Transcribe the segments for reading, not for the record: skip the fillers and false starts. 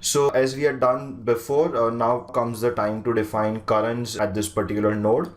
So as we had done before, now comes the time to define currents at this particular node.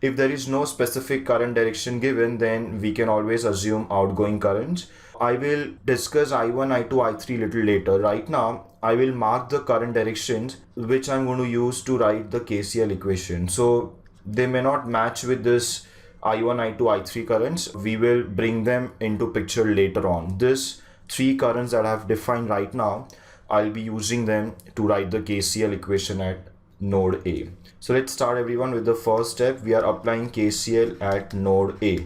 If there is no specific current direction given, then we can always assume outgoing currents. I will discuss I1, I2, I3 little later. Right now, I will mark the current directions which I'm going to use to write the KCL equation. So they may not match with this I1, I2, I3 currents. We will bring them into picture later on. This three currents that I have defined right now, I'll be using them to write the KCL equation at node A. So let's start everyone with the first step. We are applying KCL at node A.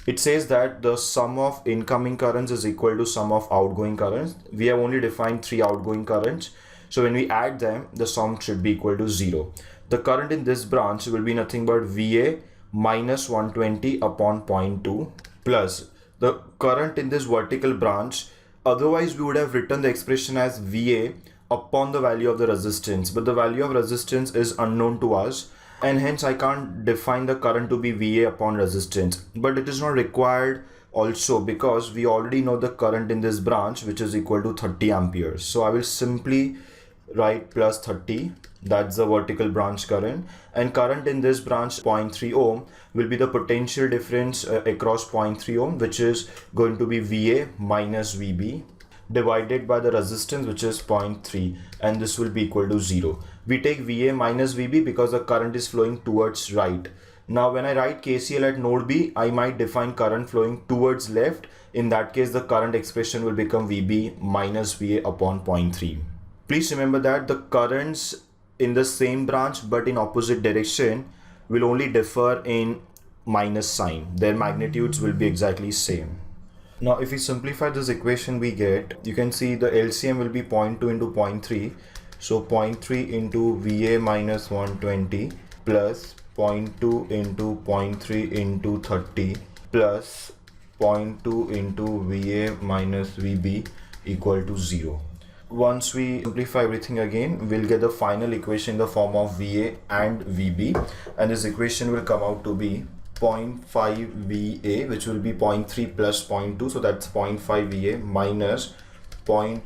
It says that the sum of incoming currents is equal to sum of outgoing currents. We have only defined three outgoing currents. So when we add them, the sum should be equal to 0. The current in this branch will be nothing but VA minus 120 upon 0.2 plus the current in this vertical branch. Otherwise, we would have written the expression as VA upon the value of the resistance, but the value of resistance is unknown to us, and hence I can't define the current to be VA upon resistance. But it is not required also, because we already know the current in this branch, which is equal to 30 amperes. So I will simply write plus 30, that's the vertical branch current, and current in this branch 0.3 ohm will be the potential difference across 0.3 ohm, which is going to be VA minus VB divided by the resistance, which is 0.3, and this will be equal to 0. We take VA minus VB because the current is flowing towards right. Now when I write KCL at node B, I might define current flowing towards left. In that case, the current expression will become VB minus VA upon 0.3. Please remember that the currents in the same branch but in opposite direction will only differ in minus sign. Their magnitudes will be exactly same. Now if we simplify this equation, we get, you can see the LCM will be 0.2 into 0.3. So 0.3 into VA minus 120 plus 0.2 into 0.3 into 30 plus 0.2 into VA minus VB equal to 0. Once we simplify everything again, we'll get the final equation in the form of VA and VB, and this equation will come out to be 0.5 VA, which will be 0.3 plus 0.2, so that's 0.5 VA minus 0.2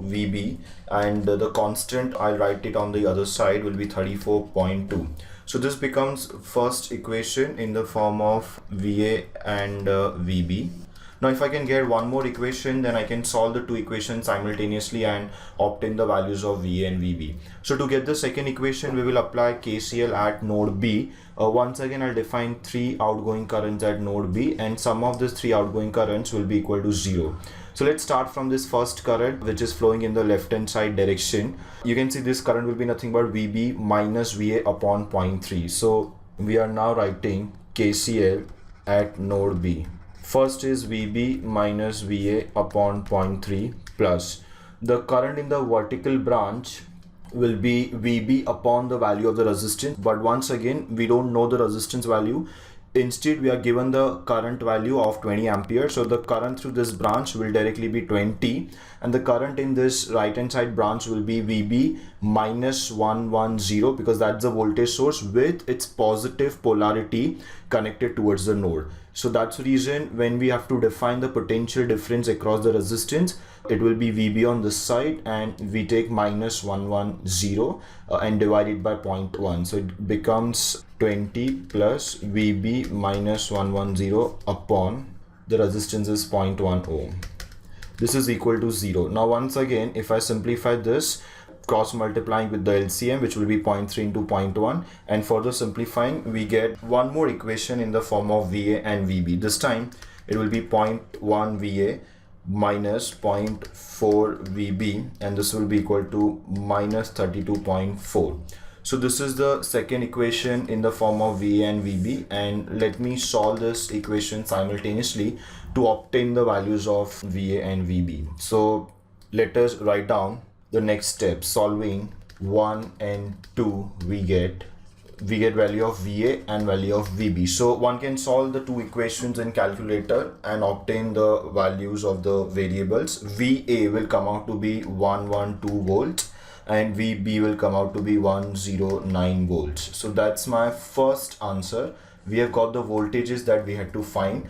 VB, and the constant, I'll write it on the other side, will be 34.2. So this becomes first equation in the form of VA and VB. Now if I can get one more equation, then I can solve the two equations simultaneously and obtain the values of VA and VB. So to get the second equation, we will apply KCL at node B. Once again, I'll define three outgoing currents at node B, and sum of these three outgoing currents will be equal to 0. So let's start from this first current, which is flowing in the left hand side direction. You can see this current will be nothing but VB minus VA upon 0.3. So we are now writing KCL at node B. First is VB minus VA upon 0.3 plus the current in the vertical branch will be VB upon the value of the resistance, but once again we don't know the resistance value. Instead, we are given the current value of 20 amperes. So the current through this branch will directly be 20, and the current in this right hand side branch will be VB minus 110, because that's the voltage source with its positive polarity connected towards the node. So that's the reason when we have to define the potential difference across the resistance, it will be VB on this side, and we take minus 110 and divide it by 0.1. So it becomes 20 plus VB minus 110 upon the resistance is 0.1 ohm. This is equal to 0. Now once again, if I simplify this, cross multiplying with the LCM, which will be 0.3 into 0.1, and further simplifying, we get one more equation in the form of VA and VB. This time it will be 0.1 VA minus 0.4 VB, and this will be equal to minus 32.4. So this is the second equation in the form of VA and VB, and let me solve this equation simultaneously to obtain the values of VA and VB. So let us write down the next step. Solving 1 and 2, we get value of VA and value of VB. So one can solve the two equations in calculator and obtain the values of the variables. VA will come out to be 112 volts and VB will come out to be 109 volts. So that's my first answer. We have got the voltages that we had to find.